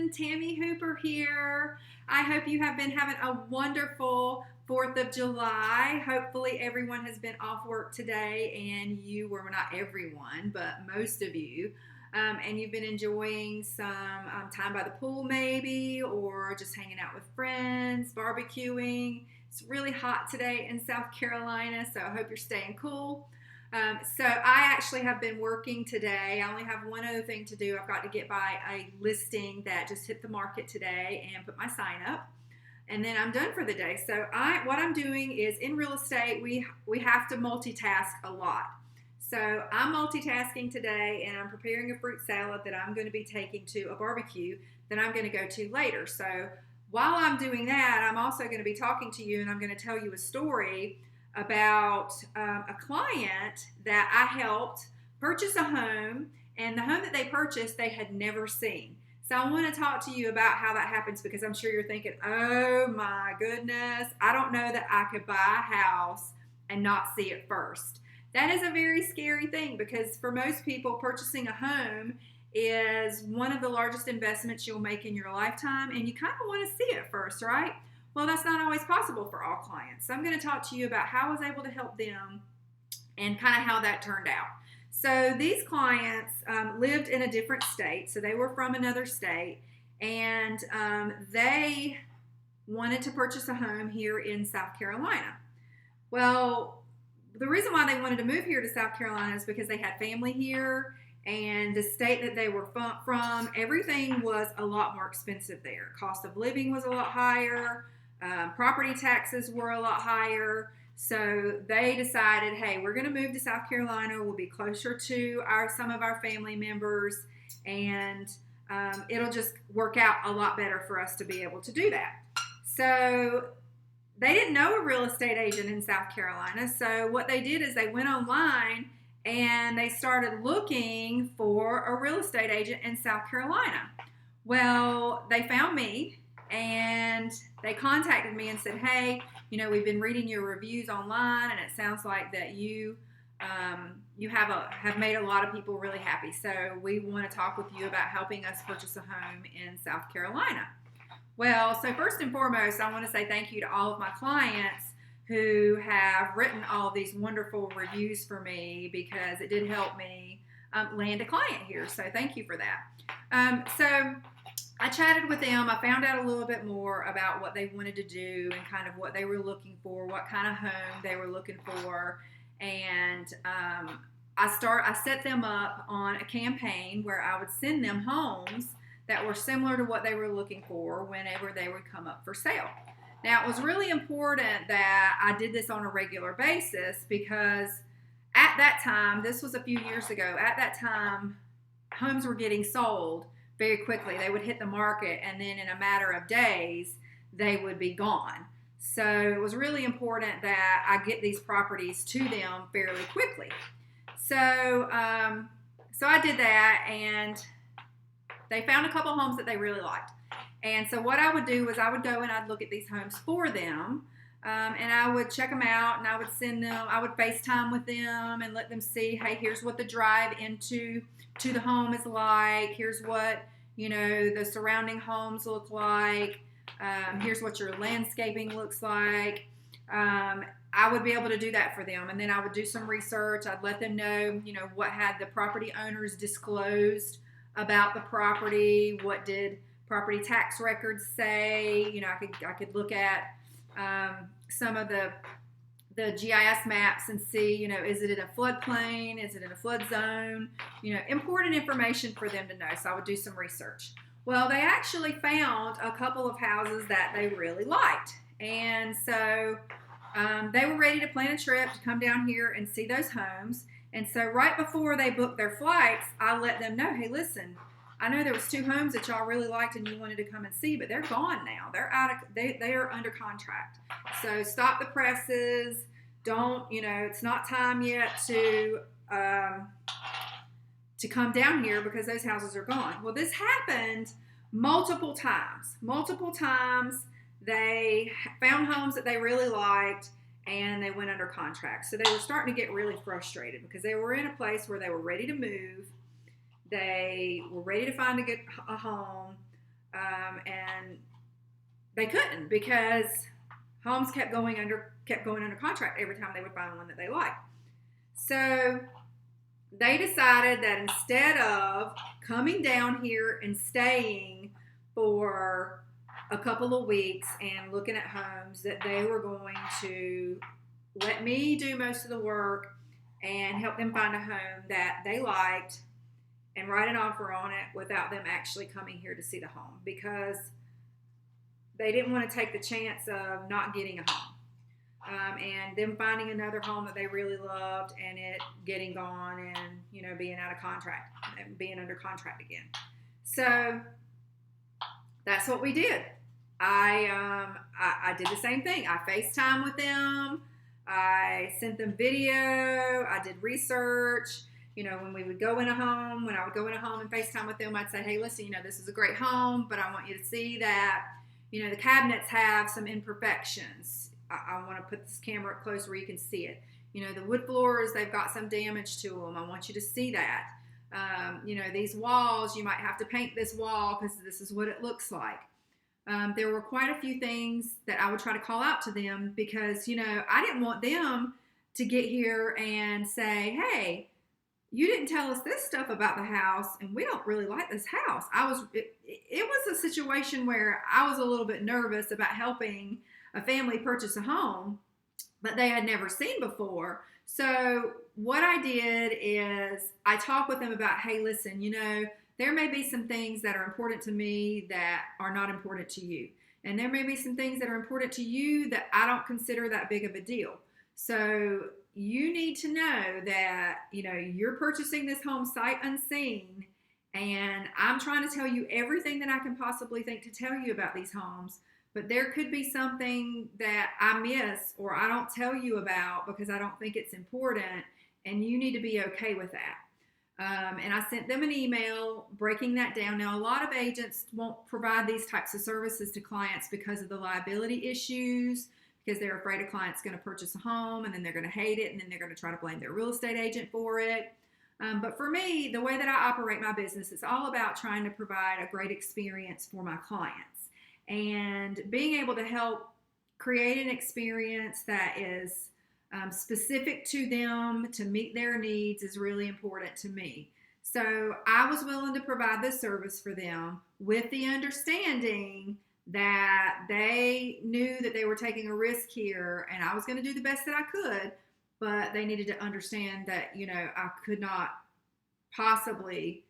everyone. Tammy Hooper here. I hope you have been having a wonderful 4th of July. Hopefully, everyone has been off work today, and well, not everyone, but most of you. And you've been enjoying some time by the pool, maybe, or just hanging out with friends, barbecuing. It's really hot today in South Carolina, so I hope you're staying cool. So I actually have been working today. I only have one other thing to do. I've got to get by a listing that just hit the market today and put my sign up, and then I'm done for the day. So what I'm doing is, in real estate, we have to multitask a lot. So I'm multitasking today, and I'm preparing a fruit salad that I'm going to be taking to a barbecue that I'm going to go to later. So while I'm doing that, I'm also going to be talking to you, and I'm going to tell you a story about a client that I helped purchase a home, and the home that they purchased they had never seen. So I want to talk to you about how that happens, because I'm sure you're thinking, oh my goodness, I don't know that I could buy a house and not see it first. That is a very scary thing, because for most people, purchasing a home is one of the largest investments you'll make in your lifetime, and you kind of want to see it first, right? Well, that's not always possible for all clients. So I'm going to talk to you about how I was able to help them and kind of how that turned out. So these clients lived in a different state. So they were from another state, and they wanted to purchase a home here in South Carolina. Well, the reason why they wanted to move here to South Carolina is because they had family here, and the state that they were from, everything was a lot more expensive there. Cost of living was a lot higher. Property taxes were a lot higher. So they decided, hey, we're going to move to South Carolina. We'll be closer to some of our family members, and it'll just work out a lot better for us to be able to do that. So they didn't know a real estate agent in South Carolina. So what they did is they went online and they started looking for a real estate agent in South Carolina. Well, they found me, and they contacted me and said, hey, we've been reading your reviews online, and it sounds like that you have made a lot of people really happy. So we want to talk with you about helping us purchase a home in South Carolina. Well, so first and foremost, I want to say thank you to all of my clients who have written all of these wonderful reviews for me, because it did help me land a client here. So thank you for that. So I chatted with them. I found out a little bit more about what they wanted to do and kind of what they were looking for, what kind of home they were looking for. And I set them up on a campaign where I would send them homes that were similar to what they were looking for whenever they would come up for sale. Now, it was really important that I did this on a regular basis, because at that time, this was a few years ago, at that time, homes were getting sold very quickly. They would hit the market, and then in a matter of days, they would be gone. So it was really important that I get these properties to them fairly quickly. So I did that, and they found a couple homes that they really liked. And so what I would do was I would go and I'd look at these homes for them, and I would check them out, and I would I would FaceTime with them and let them see, hey, here's what the drive into the home is like. Here's what, the surrounding homes look like. Here's what your landscaping looks like. I would be able to do that for them. And then I would do some research. I'd let them know, what had the property owners disclosed about the property. What did property tax records say? I could look at some of the GIS maps and see, is it in a floodplain? Is it in a flood zone? Important information for them to know. So I would do some research. Well, they actually found a couple of houses that they really liked. And so they were ready to plan a trip to come down here and see those homes. And so right before they booked their flights, I let them know, hey, listen, I know there was 2 homes that y'all really liked and you wanted to come and see, but they're gone now. They are under contract. So stop the presses. Don't, it's not time yet to come down here, because those houses are gone. Well, this happened multiple times. Multiple times they found homes that they really liked, and they went under contract. So they were starting to get really frustrated, because they were in a place where they were ready to move. They were ready to find a home. and they couldn't because homes kept going under contract every time they would find one that they liked. So they decided that instead of coming down here and staying for a couple of weeks and looking at homes, that they were going to let me do most of the work and help them find a home that they liked and write an offer on it without them actually coming here to see the home, because they didn't want to take the chance of not getting a home. And them finding another home that they really loved and it getting gone and being out of contract and being under contract again. So that's what we did. I did the same thing. I FaceTime with them. I sent them video. I did research. When we would go in a home, when I would go in a home and FaceTime with them, I'd say, hey, listen, this is a great home, but I want you to see that, the cabinets have some imperfections. I want to put this camera up close where you can see it. The wood floors, they've got some damage to them. I want you to see that. These walls, you might have to paint this wall because this is what it looks like. There were quite a few things that I would try to call out to them because, I didn't want them to get here and say, hey, you didn't tell us this stuff about the house and we don't really like this house. It was a situation where I was a little bit nervous about helping a family purchase a home that they had never seen before. So what I did is I talked with them about, hey, listen, there may be some things that are important to me that are not important to you. And there may be some things that are important to you that I don't consider that big of a deal. So you need to know that, you're purchasing this home sight unseen. And I'm trying to tell you everything that I can possibly think to tell you about these homes. But there could be something that I miss or I don't tell you about because I don't think it's important. And you need to be okay with that. And I sent them an email breaking that down. Now, a lot of agents won't provide these types of services to clients because of the liability issues, because they're afraid a client's going to purchase a home and then they're going to hate it and then they're going to try to blame their real estate agent for it. But for me, the way that I operate my business, it's all about trying to provide a great experience for my clients and being able to help create an experience that is specific to them to meet their needs is really important to me. So I was willing to provide this service for them with the understanding that they knew that they were taking a risk here and I was going to do the best that I could, but they needed to understand that, I could not possibly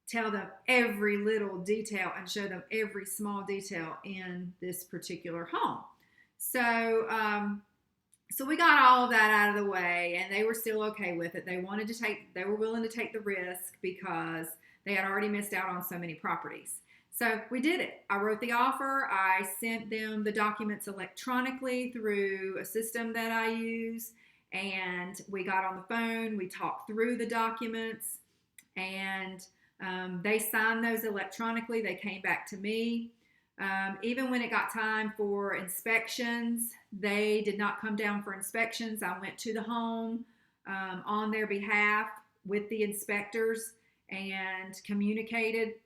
tell them every little detail and show them every small detail in this particular home. So we got all of that out of the way and they were still okay with it. They were willing to take the risk because they had already missed out on so many properties. So we did it. I wrote the offer. I sent them the documents electronically through a system that I use. And we got on the phone. We talked through the documents. And they signed those electronically. They came back to me. Even when it got time for inspections, they did not come down for inspections. I went to the home on their behalf with the inspectors and communicated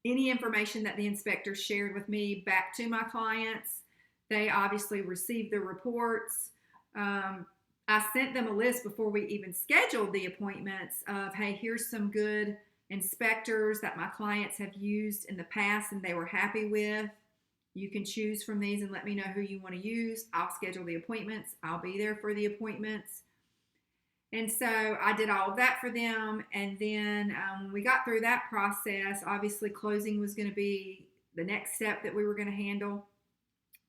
any information that the inspectors shared with me back to my clients. They obviously received the reports. I sent them a list before we even scheduled the appointments of, hey, here's some good inspectors that my clients have used in the past and they were happy with. You can choose from these and let me know who you want to use. I'll schedule the appointments. I'll be there for the appointments. And so I did all of that for them. And then when we got through that process, obviously closing was going to be the next step that we were going to handle.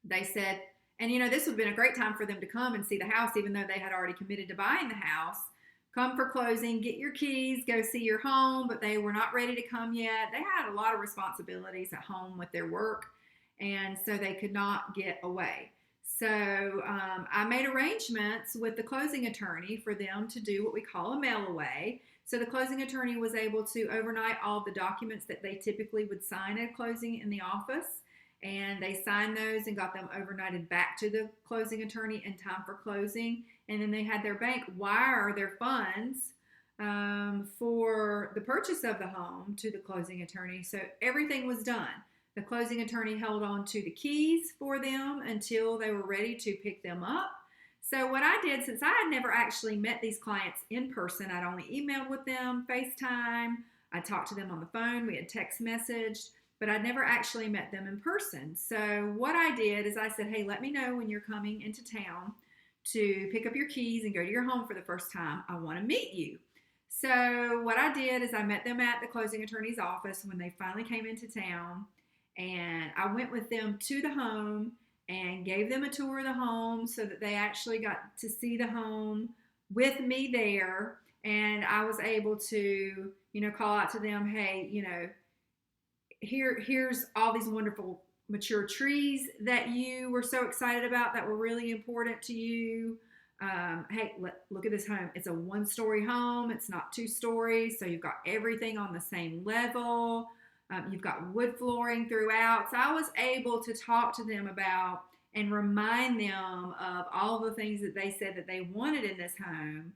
They said, and this would have been a great time for them to come and see the house, even though they had already committed to buying the house. Come for closing, get your keys, go see your home, but they were not ready to come yet. They had a lot of responsibilities at home with their work, and so they could not get away. So I made arrangements with the closing attorney for them to do what we call a mail away. So the closing attorney was able to overnight all the documents that they typically would sign at closing in the office. And they signed those and got them overnighted back to the closing attorney in time for closing. And then they had their bank wire their funds for the purchase of the home to the closing attorney. So everything was done. The closing attorney held on to the keys for them until they were ready to pick them up. So what I did, since I had never actually met these clients in person, I'd only emailed with them, FaceTime, I talked to them on the phone, we had text messaged, but I'd never actually met them in person. So what I did is I said, hey, let me know when you're coming into town to pick up your keys and go to your home for the first time. I want to meet you. So what I did is I met them at the closing attorney's office when they finally came into town, and I went with them to the home and gave them a tour of the home so that they actually got to see the home with me there. And I was able to, call out to them, hey, here's all these wonderful mature trees that you were so excited about that were really important to you. Hey, look at this home. It's a 1-story home. It's not 2 stories. So you've got everything on the same level. You've got wood flooring throughout. So I was able to talk to them about and remind them of all the things that they said that they wanted in this home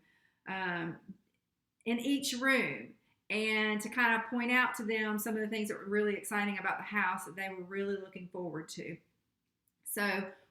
in each room, and to kind of point out to them some of the things that were really exciting about the house that they were really looking forward to. So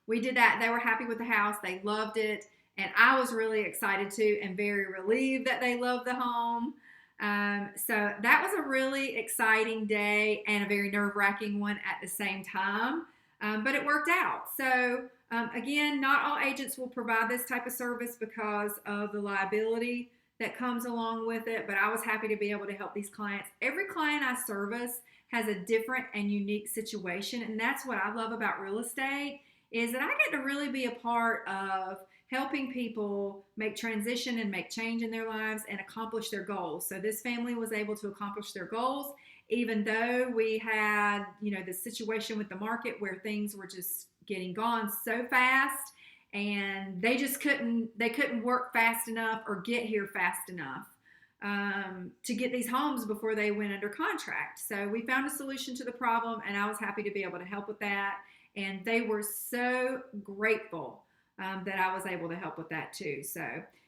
we did that. They were happy with the house. They loved it. And I was really excited too, and very relieved that they loved the home. So that was a really exciting day and a very nerve-wracking one at the same time. But it worked out. So again, not all agents will provide this type of service because of the liability that comes along with it. But I was happy to be able to help these clients. Every client I service has a different and unique situation. And that's what I love about real estate, is that I get to really be a part of helping people make transition and make change in their lives and accomplish their goals. So this family was able to accomplish their goals, even though we had, the situation with the market where things were just getting gone so fast, and they couldn't work fast enough or get here fast enough to get these homes before they went under contract. So we found a solution to the problem, and I was happy to be able to help with that. And they were so grateful that I was able to help with that too. So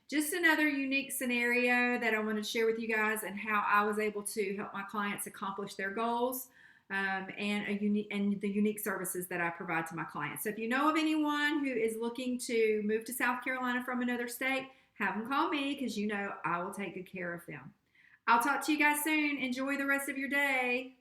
just another unique scenario that I wanted to share with you guys, and how I was able to help my clients accomplish their goals, and the unique services that I provide to my clients. So if you know of anyone who is looking to move to South Carolina from another state, have them call me, because I will take good care of them. I'll talk to you guys soon. Enjoy the rest of your day.